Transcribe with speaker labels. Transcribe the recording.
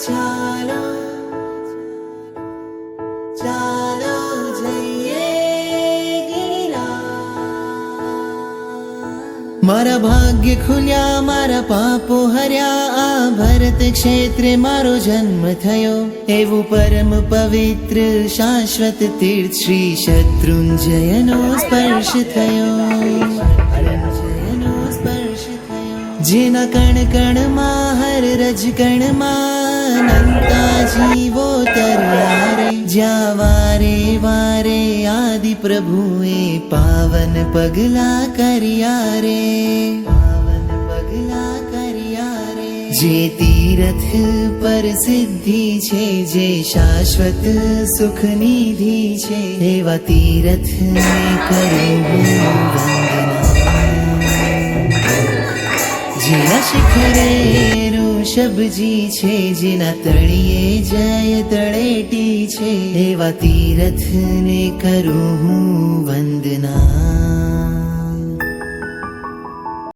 Speaker 1: ચાલો ચાલો જઈએ ગિરિરાજ। મારા ભાગ્ય ખુલ્યા, મારા પાપો હર્યા, આ ભરત ક્ષેત્રે મારો જન્મ થયો। એવું પરમ પવિત્ર શાશ્વત તીર્થ શ્રી શત્રુંજયનો સ્પર્શ થયો। જેના કણ કણમાં હર રજ કણમાં અનંતા જીવો તર્યા રે। જ્યાં વારે વારે આદિ પ્રભુએ પાવન પગલા કર્યા રે, પાવન પગલા કર્યા રે। જે તીરથ પર સિદ્ધિ છે, જે શાશ્વત સુખ નિધિ છે, એવા તીરથને કરું વંદના। જેના શિખરે ઋષભજી છે, જેના તળિયે જય તળેટી છે, એવા તીરથને કરું હું વંદના।